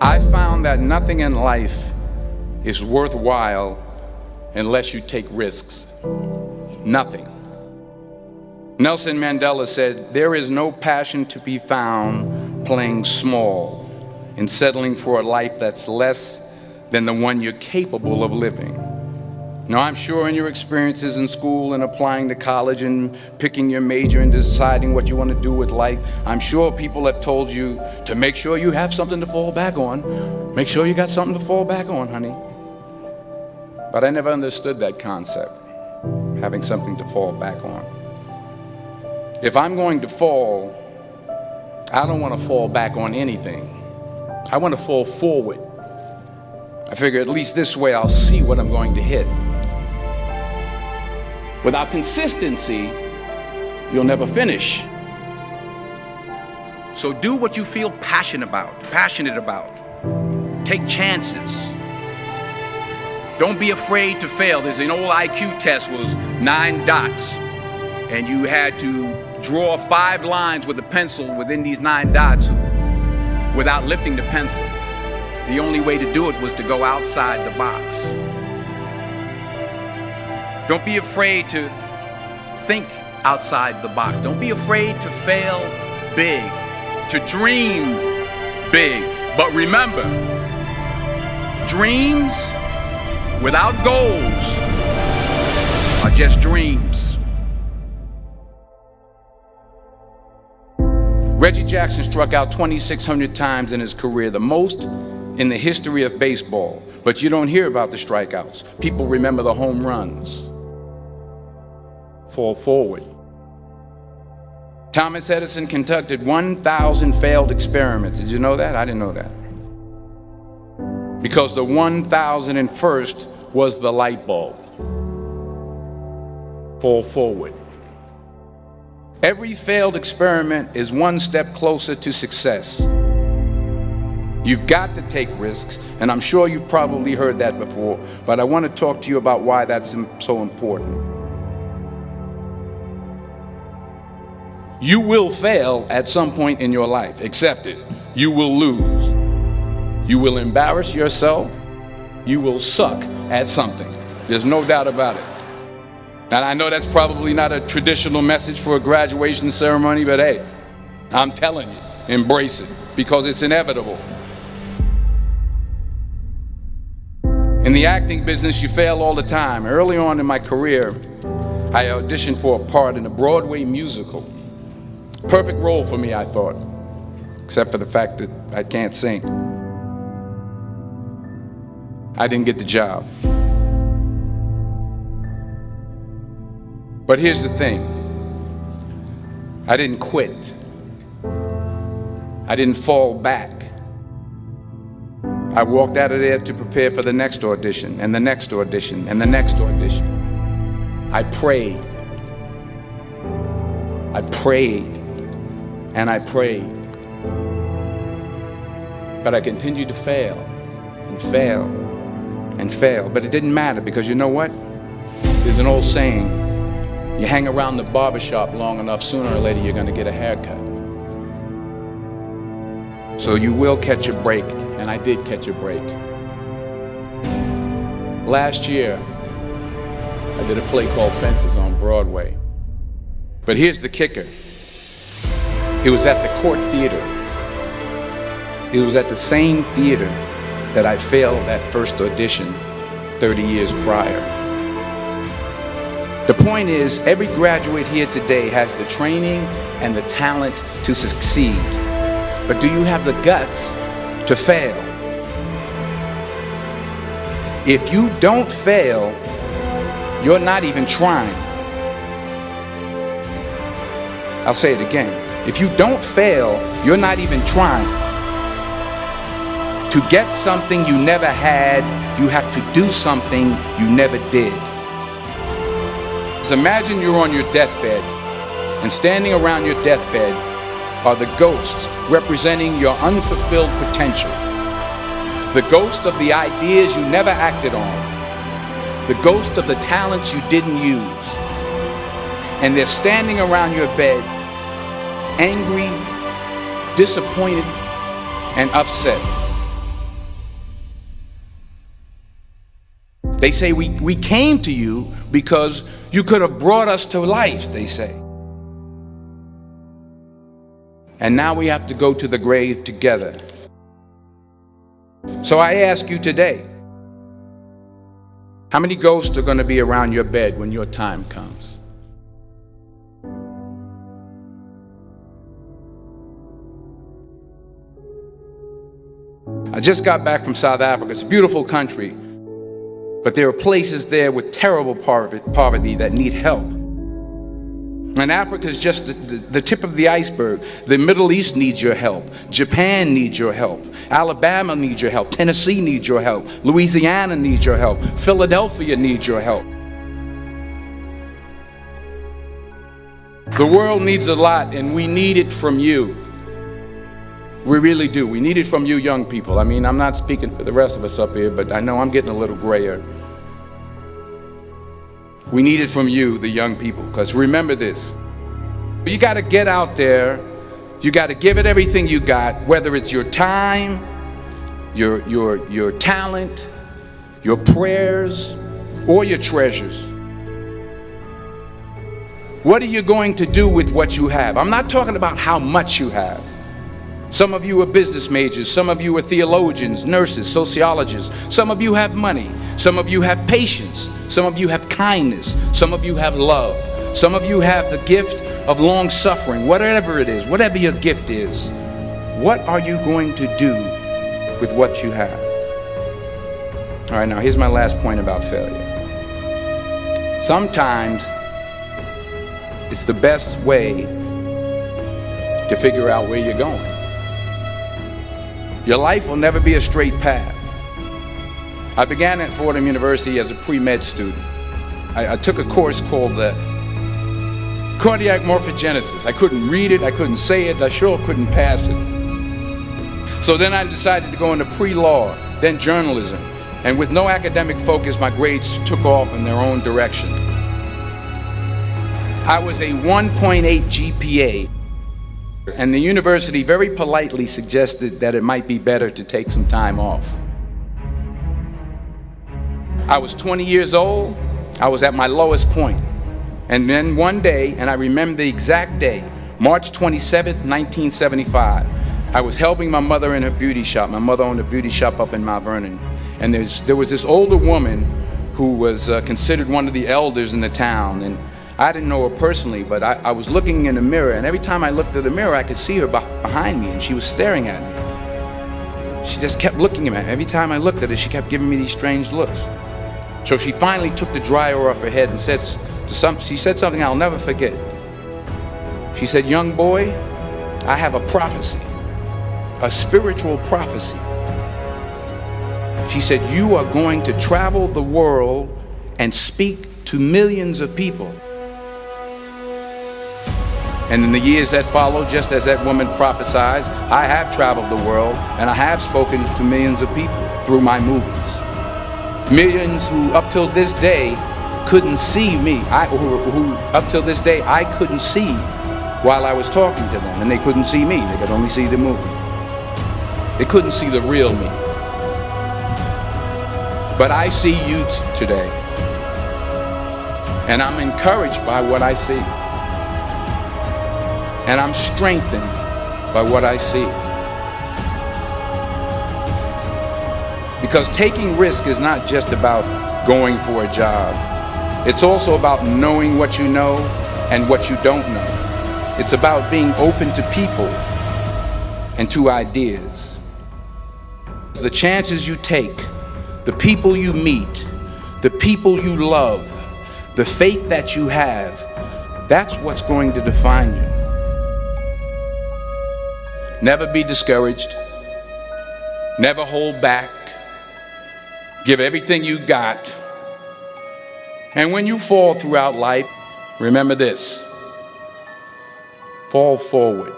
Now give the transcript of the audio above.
I found that nothing in life is worthwhile unless you take risks. Nothing. Nelson Mandela said, "There is no passion to be found playing small and settling for a life that's less than the one you're capable of living." Now, I'm sure in your experiences in school and applying to college and picking your major and deciding what you want to do with life, I'm sure people have told you to make sure you have something to fall back on. Make sure you got something to fall back on, honey. But I never understood that concept, having something to fall back on. If I'm going to fall, I don't want to fall back on anything. I want to fall forward. I figure at least this way I'll see what I'm going to hit. Without consistency, you'll never finish. So do what you feel passionate about. Take chances. Don't be afraid to fail. There's an old IQ test, was 9 dots, and you had to draw 5 lines with a pencil within these 9 dots without lifting the pencil. The only way to do it was to go outside the box. Don't be afraid to think outside the box. Don't be afraid to fail big, to dream big. But remember, dreams without goals are just dreams. Reggie Jackson struck out 2,600 times in his career, the most in the history of baseball. But you don't hear about the strikeouts. People remember the home runs. Fall forward. Thomas Edison conducted 1,000 failed experiments. Did you know that? I didn't know that. Because the 1,001st was the light bulb. Fall forward. Every failed experiment is one step closer to success. You've got to take risks, and I'm sure you've probably heard that before, but I want to talk to you about why that's so important. You will fail at some point in your life. Accept it. You will lose. You will embarrass yourself. You will suck at something. There's no doubt about it. And I know that's probably not a traditional message for a graduation ceremony, but hey, I'm telling you, embrace it, because it's inevitable. In the acting business, you fail all the time. Early on in my career, I auditioned for a part in a Broadway musical. Perfect role for me, I thought, except for the fact that I can't sing. I didn't get the job. But here's the thing. I didn't quit. I didn't fall back. I walked out of there to prepare for the next audition, and the next audition, and the next audition. I prayed. I prayed. And I prayed. But I continued to fail and fail and fail. But it didn't matter, because you know what? There's an old saying, you hang around the barbershop long enough, sooner or later you're going to get a haircut. So you will catch a break, and I did catch a break. Last year, I did a play called Fences on Broadway. But here's the kicker. It was at the Court Theater. It was at the same theater that I failed that first audition 30 years prior. The point is, every graduate here today has the training and the talent to succeed. But do you have the guts to fail? If you don't fail, you're not even trying. I'll say it again. If you don't fail, you're not even trying. To get something you never had, you have to do something you never did. So imagine you're on your deathbed, and standing around your deathbed are the ghosts representing your unfulfilled potential. The ghost of the ideas you never acted on. The ghost of the talents you didn't use. And they're standing around your bed, angry, disappointed, and upset. They say we came to you because you could have brought us to life, they say. And now we have to go to the grave together. So I ask you today, how many ghosts are going to be around your bed when your time comes? I just got back from South Africa. It's a beautiful country, but there are places there with terrible poverty that need help. And Africa is just the tip of the iceberg. The Middle East needs your help. Japan needs your help. Alabama needs your help. Tennessee needs your help. Louisiana needs your help. Philadelphia needs your help. The world needs a lot, and we need it from you. We really do. We need it from you young people. I mean, I'm not speaking for the rest of us up here, but I know I'm getting a little grayer. We need it from you, the young people, because remember this. You got to get out there. You got to give it everything you got, whether it's your time, your talent, your prayers, or your treasures. What are you going to do with what you have? I'm not talking about how much you have. Some of you are business majors, some of you are theologians, nurses, sociologists. Some of you have money, some of you have patience, some of you have kindness, some of you have love, some of you have the gift of long suffering. Whatever it is, whatever your gift is, what are you going to do with what you have? All right, now here's my last point about failure. Sometimes it's the best way to figure out where you're going. Your life will never be a straight path. I began at Fordham University as a pre-med student. I took a course called cardiac morphogenesis. I couldn't read it, I couldn't say it, I sure couldn't pass it. So then I decided to go into pre-law, then journalism. And with no academic focus, my grades took off in their own direction. I was a 1.8 GPA. And the university very politely suggested that it might be better to take some time off. I was 20 years old. I was at my lowest point. And then one day, and I remember the exact day, March 27th, 1975, I was helping my mother in her beauty shop. My mother owned a beauty shop up in Mount Vernon. And there was this older woman who was considered one of the elders in the town. And I didn't know her personally, but I was looking in the mirror, and every time I looked at the mirror, I could see her behind me, and she was staring at me. She just kept looking at me. Every time I looked at her, she kept giving me these strange looks. So she finally took the dryer off her head and she said something I'll never forget. She said, "Young boy, I have a prophecy, a spiritual prophecy." She said, "You are going to travel the world and speak to millions of people." And in the years that followed, just as that woman prophesied, I have traveled the world and I have spoken to millions of people through my movies. Millions who up till this day couldn't see me, who up till this day I couldn't see while I was talking to them, and they couldn't see me, they could only see the movie. They couldn't see the real me. But I see you today, and I'm encouraged by what I see. And I'm strengthened by what I see. Because taking risk is not just about going for a job. It's also about knowing what you know and what you don't know. It's about being open to people and to ideas. The chances you take, the people you meet, the people you love, the faith that you have, that's what's going to define you. Never be discouraged. Never hold back. Give everything you got. And when you fall throughout life, remember this: fall forward.